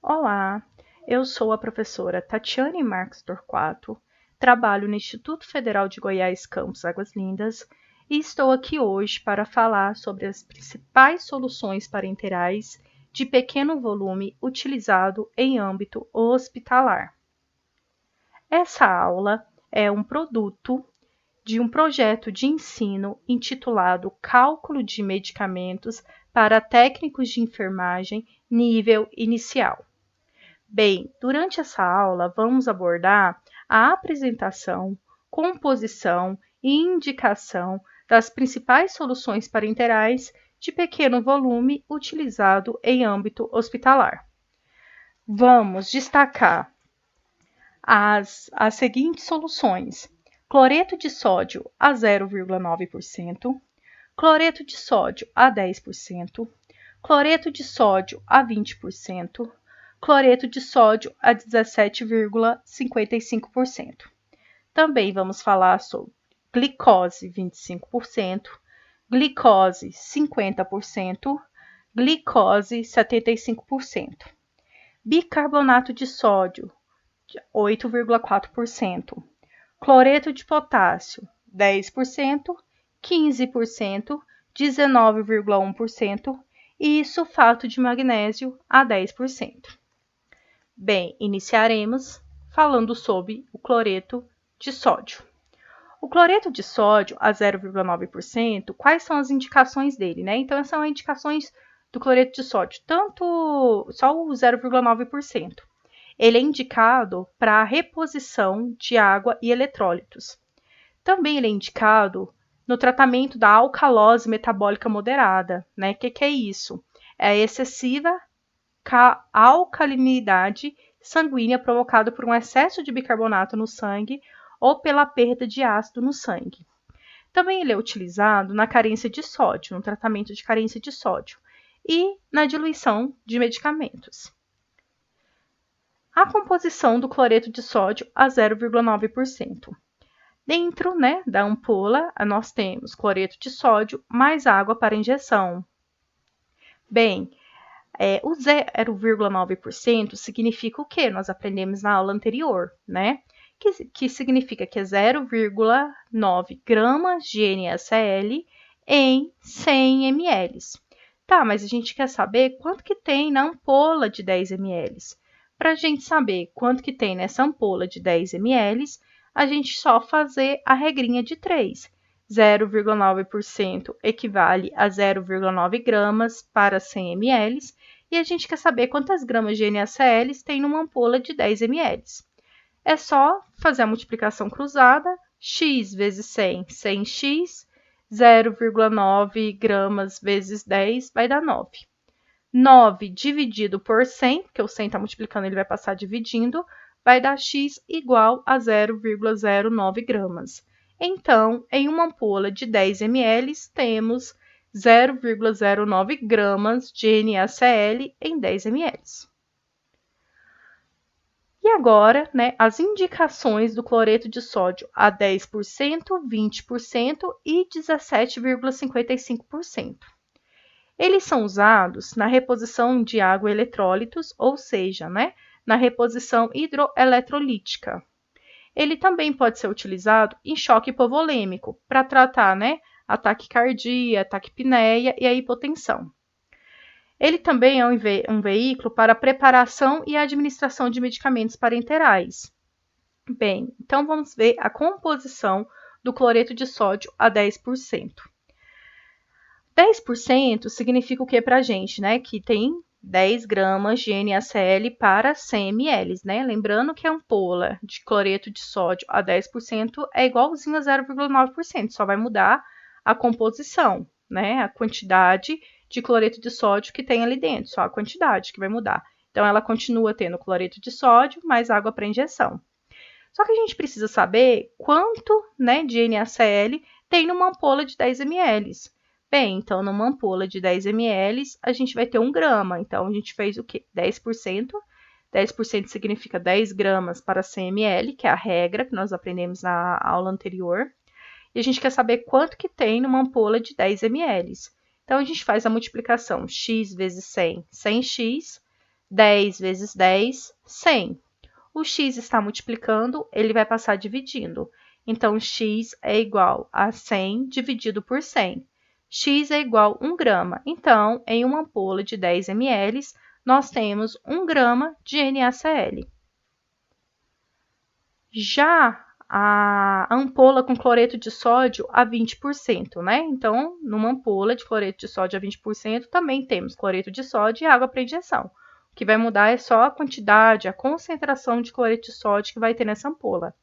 Olá, eu sou a professora Tatiane Marques Torquato, trabalho no Instituto Federal de Goiás, Campus Águas Lindas, e estou aqui hoje para falar sobre as principais soluções parenterais de pequeno volume utilizado em âmbito hospitalar. Essa aula é um produto de um projeto de ensino intitulado Cálculo de Medicamentos para Técnicos de Enfermagem Nível Inicial. Bem, durante essa aula vamos abordar a apresentação, composição e indicação das principais soluções parenterais de pequeno volume utilizado em âmbito hospitalar. Vamos destacar as seguintes soluções: cloreto de sódio a 0,9%, cloreto de sódio a 10%, cloreto de sódio a 20%, cloreto de sódio a 17,55%. Também vamos falar sobre glicose 25%, glicose 50%, glicose 75%. Bicarbonato de sódio 8,4%, cloreto de potássio 10%, 15%, 19,1% e sulfato de magnésio a 10%. Bem, iniciaremos falando sobre o cloreto de sódio. O cloreto de sódio a 0,9%, quais são as indicações dele, né? Então, essas são as indicações do cloreto de sódio, tanto só o 0,9%. Ele é indicado para a reposição de água e eletrólitos. Também ele é indicado no tratamento da alcalose metabólica moderada, né? Que é isso? É a excessiva alcalinidade sanguínea provocada por um excesso de bicarbonato no sangue ou pela perda de ácido no sangue. Também ele é utilizado na carência de sódio, no tratamento de carência de sódio e na diluição de medicamentos. A composição do cloreto de sódio a 0,9%. Dentro, da ampola, nós temos cloreto de sódio mais água para injeção. Bem, o 0,9% significa o quê? Nós aprendemos na aula anterior, né? Que significa que é 0,9 gramas de NaCl em 100 ml. Tá, mas a gente quer saber quanto que tem na ampola de 10 ml. Para a gente saber quanto que tem nessa ampola de 10 ml, a gente só fazer a regrinha de 3. 0,9% equivale a 0,9 gramas para 100 ml e a gente quer saber quantas gramas de NaCl tem numa ampola de 10 ml. É só fazer a multiplicação cruzada, x vezes 100, 100x, 0,9 gramas vezes 10 vai dar 9. 9 dividido por 100, porque o 100 está multiplicando, ele vai passar dividindo, vai dar x igual a 0,09 gramas. Então, em uma ampola de 10 ml, temos 0,09 gramas de NaCl em 10 ml. E agora, as indicações do cloreto de sódio a 10%, 20% e 17,55%. Eles são usados na reposição de água e eletrólitos, ou seja, na reposição hidroeletrolítica. Ele também pode ser utilizado em choque hipovolêmico, para tratar a taquicardia, a taquipneia e a hipotensão. Ele também é um veículo para a preparação e administração de medicamentos parenterais. Bem, então vamos ver a composição do cloreto de sódio a 10%. 10% significa o que para a gente, Que tem 10 gramas de NaCl para 100 ml, Lembrando que a ampola de cloreto de sódio a 10% é igualzinho a 0,9%, só vai mudar a composição, a quantidade de cloreto de sódio que tem ali dentro, só a quantidade que vai mudar. Então, ela continua tendo cloreto de sódio mais água para injeção. Só que a gente precisa saber quanto de NaCl tem numa ampola de 10 ml. Bem, então, numa ampola de 10 ml, a gente vai ter 1 grama. Então, a gente fez o quê? 10%. 10% significa 10 gramas para 100 ml, que é a regra que nós aprendemos na aula anterior. E a gente quer saber quanto que tem numa ampola de 10 ml. Então, a gente faz a multiplicação x vezes 100, 100x, 10 vezes 10, 100. O x está multiplicando, ele vai passar dividindo. Então, x é igual a 100 dividido por 100. X é igual a 1 grama. Então, em uma ampola de 10 ml, nós temos 1 grama de NaCl. Já a ampola com cloreto de sódio a 20%, né? Então, numa ampola de cloreto de sódio a 20%, também temos cloreto de sódio e água para injeção. O que vai mudar é só a quantidade, a concentração de cloreto de sódio que vai ter nessa ampola.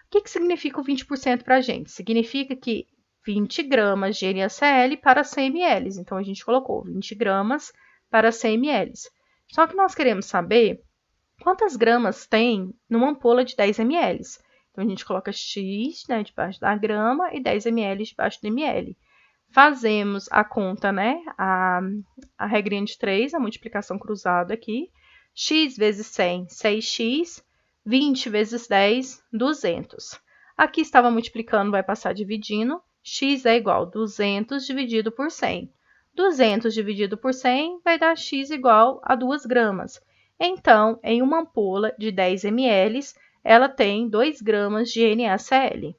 O que significa o 20% para a gente? Significa que 20 gramas de NaCl para 100 ml. Então, a gente colocou 20 gramas para 100 ml. Só que nós queremos saber quantas gramas tem numa ampola de 10 ml. Então, a gente coloca X, né, debaixo da grama e 10 ml debaixo do ml. Fazemos a conta, né, a regrinha de 3, a multiplicação cruzada aqui. X vezes 100, 6x. 20 vezes 10, 200. Aqui estava multiplicando, vai passar dividindo. X é igual a 200 dividido por 100. 200 dividido por 100 vai dar x igual a 2 gramas. Então, em uma ampola de 10 ml, ela tem 2 gramas de NaCl.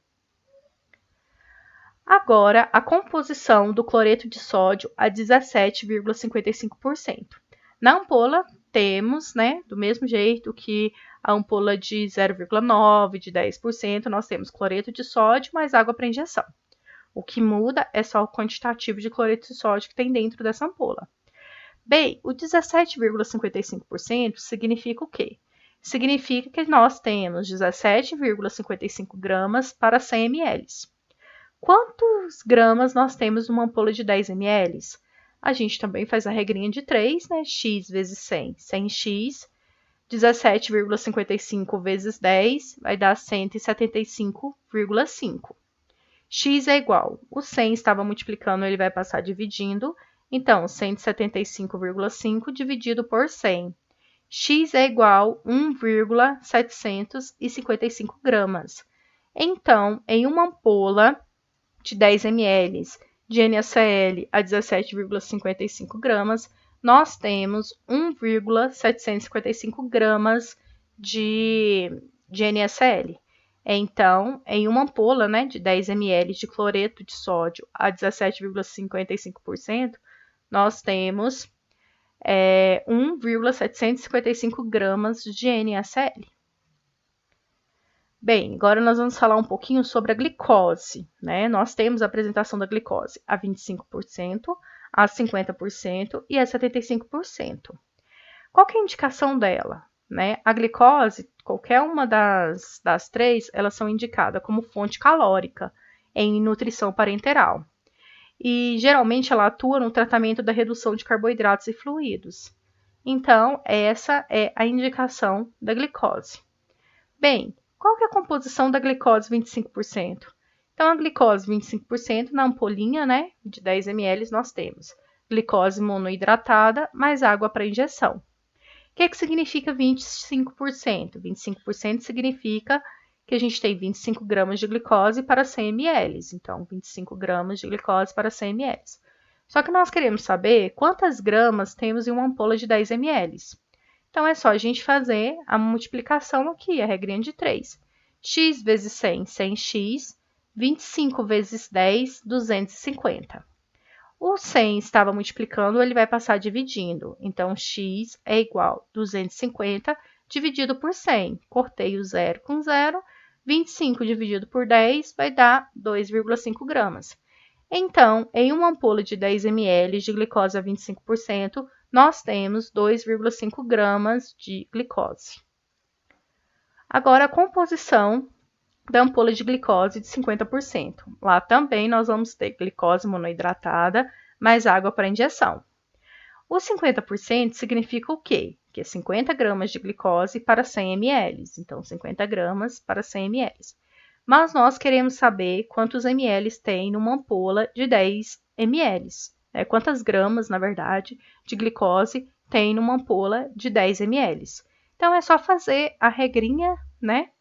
Agora, a composição do cloreto de sódio a 17,55%. Na ampola, temos, né, do mesmo jeito que a ampola de 0,9%, de 10%, nós temos cloreto de sódio mais água para injeção. O que muda é só o quantitativo de cloreto de sódio que tem dentro dessa ampola. Bem, o 17,55% significa o quê? Significa que nós temos 17,55 gramas para 100 ml. Quantos gramas nós temos numa ampola de 10 ml? A gente também faz a regrinha de 3, né? X vezes 100, 100x. 17,55 vezes 10 vai dar 175,5. X é igual, o 100 estava multiplicando, ele vai passar dividindo. Então, 175,5 dividido por 100. X é igual a 1,755 gramas. Então, em uma ampola de 10 ml de NaCl a 17,55 gramas, nós temos 1,755 gramas de NaCl. Então, em uma ampola, né, de 10 ml de cloreto de sódio a 17,55%, nós temos 1,755 gramas de NaCl. Bem, agora nós vamos falar um pouquinho sobre a glicose, né? Nós temos a apresentação da glicose a 25%, a 50% e a 75%. Qual que é a indicação dela? Né? A glicose, qualquer uma das três, elas são indicadas como fonte calórica em nutrição parenteral. E geralmente ela atua no tratamento da redução de carboidratos e fluidos. Então, essa é a indicação da glicose. Bem, qual que é a composição da glicose 25%? Então, a glicose 25%, na ampolinha, né, de 10 ml, nós temos glicose monoidratada mais água para injeção. O que significa 25%? 25% significa que a gente tem 25 gramas de glicose para 100 ml. Então, 25 gramas de glicose para 100 ml. Só que nós queremos saber quantas gramas temos em uma ampola de 10 ml. Então, é só a gente fazer a multiplicação aqui, a regrinha de 3. X vezes 100, 100x. 25 vezes 10, 250. O 100 estava multiplicando, ele vai passar dividindo. Então, x é igual a 250 dividido por 100. Cortei o 0 com 0. 25 dividido por 10 vai dar 2,5 gramas. Então, em uma ampola de 10 ml de glicose a 25%, nós temos 2,5 gramas de glicose. Agora, a composição da ampola de glicose de 50%. Lá também nós vamos ter glicose monoidratada mais água para injeção. O 50% significa o quê? Que é 50 gramas de glicose para 100 ml. Então, 50 gramas para 100 ml. Mas nós queremos saber quantos ml tem numa ampola de 10 ml. Quantas gramas, na verdade, de glicose tem numa ampola de 10 ml. Então, é só fazer a regrinha, né?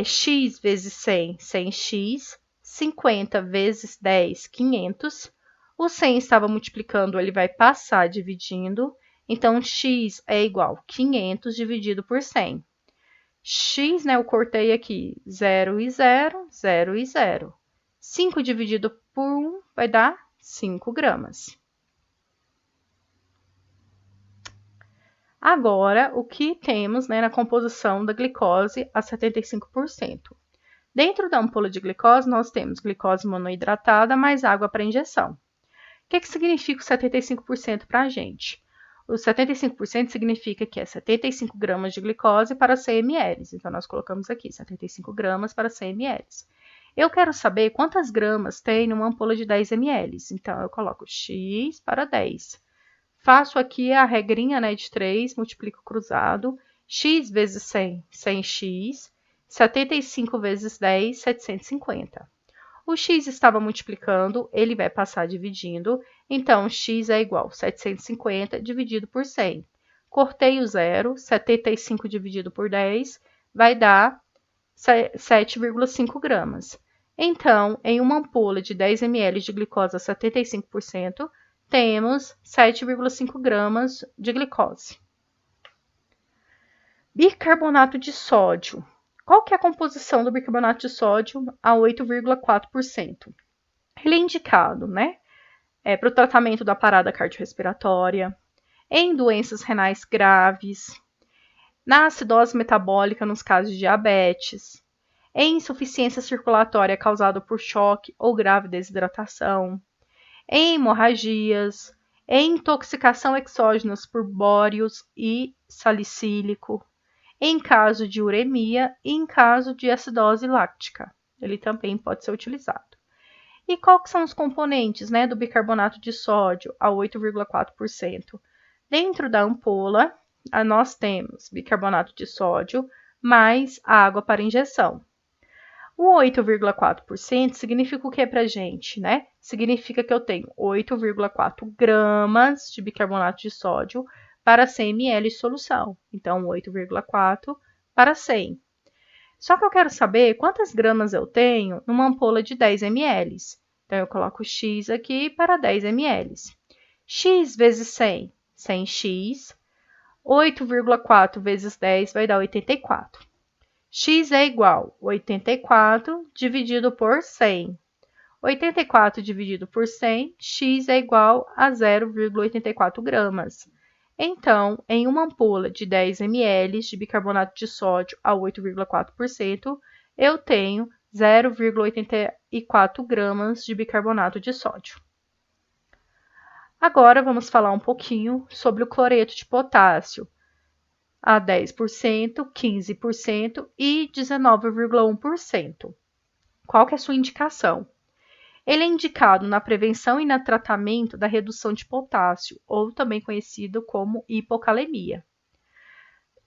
X vezes 100, 100x. 50 vezes 10, 500. O 100 estava multiplicando, ele vai passar dividindo. Então, x é igual a 500 dividido por 100. X, né, eu cortei aqui 0 e 0, 0 e 0. 5 dividido por 1 vai dar 5 gramas. Agora, o que temos, né, na composição da glicose a 75%? Dentro da ampola de glicose, nós temos glicose monoidratada mais água para injeção. O que significa o 75% para a gente? O 75% significa que é 75 gramas de glicose para 100 ml. Então, nós colocamos aqui 75 gramas para 100 ml. Eu quero saber quantas gramas tem numa ampola de 10 ml. Então, eu coloco x para 10. Faço aqui a regrinha, né, de 3, multiplico cruzado. X vezes 100, 100x. 75 vezes 10, 750. O x estava multiplicando, ele vai passar dividindo. Então, x é igual a 750 dividido por 100. Cortei o zero, 75 dividido por 10 vai dar 7,5 gramas. Então, em uma ampola de 10 ml de glicose a 75%, temos 7,5 gramas de glicose. Bicarbonato de sódio. Qual que é a composição do bicarbonato de sódio a 8,4%? Ele é indicado, né, para o tratamento da parada cardiorrespiratória, em doenças renais graves, na acidose metabólica nos casos de diabetes, em insuficiência circulatória causada por choque ou grave desidratação, em hemorragias, em intoxicação exógenas por bórios e salicílico, em caso de uremia e em caso de acidose láctica. Ele também pode ser utilizado. E quais são os componentes, né, do bicarbonato de sódio a 8,4%? Dentro da ampola, nós temos bicarbonato de sódio mais água para injeção. O 8,4% significa o que para a gente, né? Significa que eu tenho 8,4 gramas de bicarbonato de sódio para 100 ml de solução. Então, 8,4 para 100. Só que eu quero saber quantas gramas eu tenho numa ampola de 10 ml. Então, eu coloco x aqui para 10 ml. X vezes 100, 100x. 8,4 vezes 10 vai dar 84. X é igual a 84 dividido por 100. 84 dividido por 100, x é igual a 0,84 gramas. Então, em uma ampola de 10 ml de bicarbonato de sódio a 8,4%, eu tenho 0,84 gramas de bicarbonato de sódio. Agora, vamos falar um pouquinho sobre o cloreto de potássio a 10%, 15% e 19,1%. Qual que é a sua indicação? Ele é indicado na prevenção e no tratamento da redução de potássio, ou também conhecido como hipocalemia.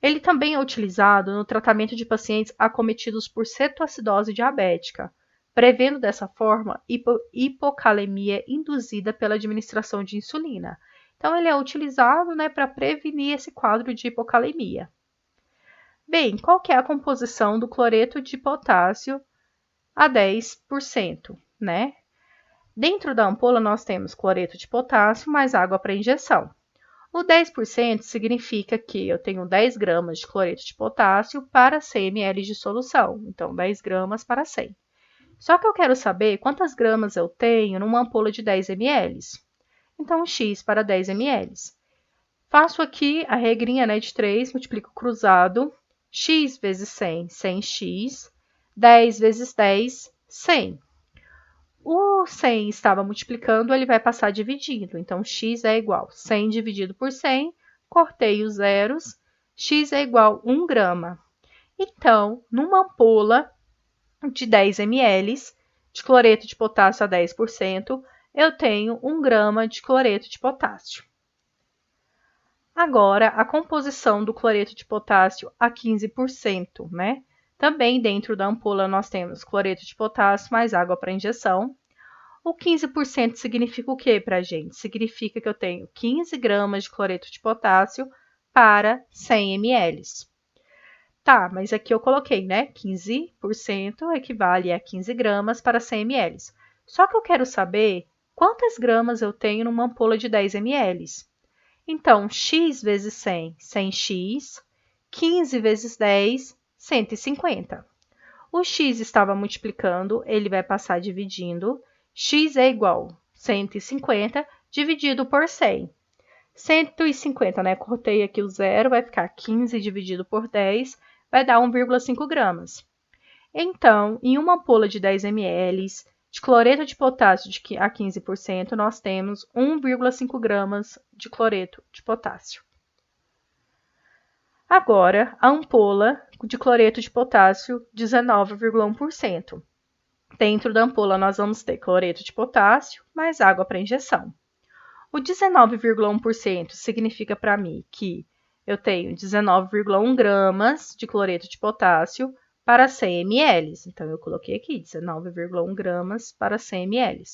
Ele também é utilizado no tratamento de pacientes acometidos por cetoacidose diabética, prevendo dessa forma hipocalemia induzida pela administração de insulina. Então, ele é utilizado, né, para prevenir esse quadro de hipocalemia. Bem, qual que é a composição do cloreto de potássio a 10%, né? Dentro da ampola, nós temos cloreto de potássio mais água para injeção. O 10% significa que eu tenho 10 gramas de cloreto de potássio para 100 ml de solução. Então, 10 gramas para 100. Só que eu quero saber quantas gramas eu tenho numa ampola de 10 ml. Então, x para 10 ml. Faço aqui a regrinha, né, de 3, multiplico cruzado. X vezes 100, 100x. 10 vezes 10, 100. O 100 estava multiplicando, ele vai passar dividindo. Então, x é igual a 100 dividido por 100. Cortei os zeros. X é igual a 1 grama. Então, numa ampola de 10 ml de cloreto de potássio a 10%, eu tenho 1 grama de cloreto de potássio. Agora, a composição do cloreto de potássio a 15%, né? Também dentro da ampola nós temos cloreto de potássio mais água para injeção. O 15% significa o que para a gente? Significa que eu tenho 15 gramas de cloreto de potássio para 100 ml. Tá, mas aqui eu coloquei, né? 15% equivale a 15 gramas para 100 ml. Só que eu quero saber quantas gramas eu tenho numa ampola de 10 ml. Então, x vezes 100, 100x. 15 vezes 10, 150. O x estava multiplicando, ele vai passar dividindo. X é igual a 150 dividido por 100. 150, né? Cortei aqui o zero, vai ficar 15 dividido por 10, vai dar 1,5 gramas. Então, em uma ampola de 10 ml de cloreto de potássio a 15%, nós temos 1,5 gramas de cloreto de potássio. Agora, a ampola de cloreto de potássio, 19,1%. Dentro da ampola, nós vamos ter cloreto de potássio mais água para injeção. O 19,1% significa para mim que eu tenho 19,1 gramas de cloreto de potássio para 100 ml. Então, eu coloquei aqui 19,1 gramas para 100 ml.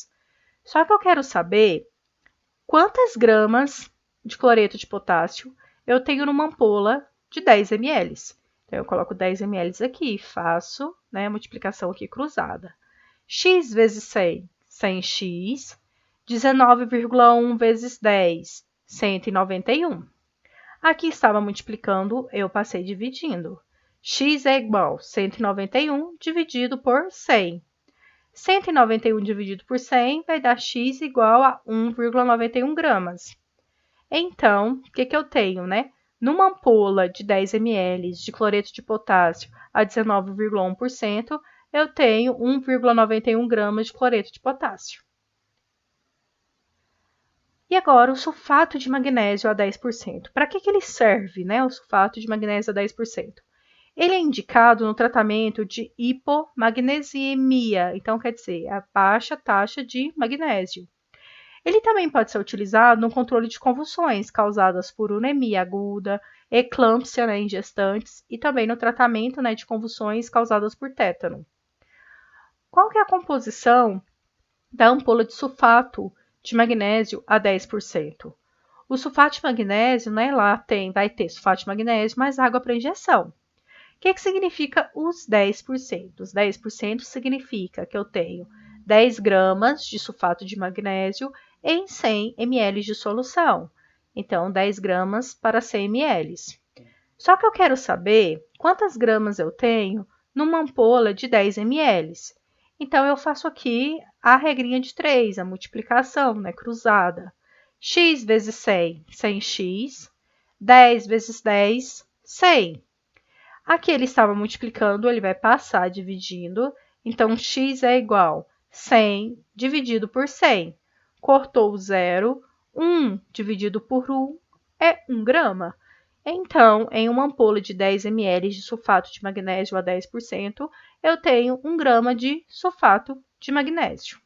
Só que eu quero saber quantas gramas de cloreto de potássio eu tenho numa ampola de 10 ml. Então, eu coloco 10 ml aqui e faço, né, a multiplicação aqui cruzada. X vezes 100, 100x. 19,1 vezes 10, 191. Aqui estava multiplicando, eu passei dividindo. X é igual a 191 dividido por 100. 191 dividido por 100 vai dar x igual a 1,91 gramas. Então, o que eu tenho, né? Numa ampola de 10 ml de cloreto de potássio a 19,1%, eu tenho 1,91 gramas de cloreto de potássio. E agora, o sulfato de magnésio a 10%. Para que ele serve, né, o sulfato de magnésio a 10%? Ele é indicado no tratamento de hipomagnesemia, então quer dizer, a baixa taxa de magnésio. Ele também pode ser utilizado no controle de convulsões causadas por anemia aguda, eclâmpsia, né, em gestantes, e também no tratamento, né, de convulsões causadas por tétano. Qual que é a composição da ampola de sulfato de magnésio a 10%? O sulfato de magnésio, né, lá vai ter sulfato de magnésio mais água para injeção. O que significa os 10%? Os 10% significa que eu tenho 10 gramas de sulfato de magnésio em 100 ml de solução. Então, 10 gramas para 100 ml. Só que eu quero saber quantas gramas eu tenho numa ampola de 10 ml. Então, eu faço aqui a regrinha de 3, a multiplicação, né, cruzada. X vezes 100, 100x. 10 vezes 10, 100. Aqui ele estava multiplicando, ele vai passar dividindo. Então, x é igual a 100 dividido por 100. Cortou o zero. 1 dividido por 1 é 1 grama. Então, em uma ampola de 10 ml de sulfato de magnésio a 10%, eu tenho 1 grama de sulfato de magnésio.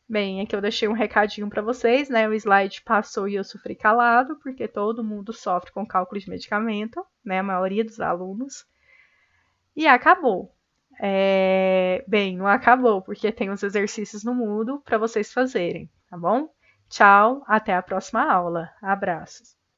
Bem, aqui eu deixei um recadinho para vocês, né? O slide passou e eu sofri calado, porque todo mundo sofre com cálculo de medicamento, né? A maioria dos alunos. E acabou. Bem, não acabou, porque tem os exercícios no Moodle para vocês fazerem, tá bom? Tchau, até a próxima aula. Abraços.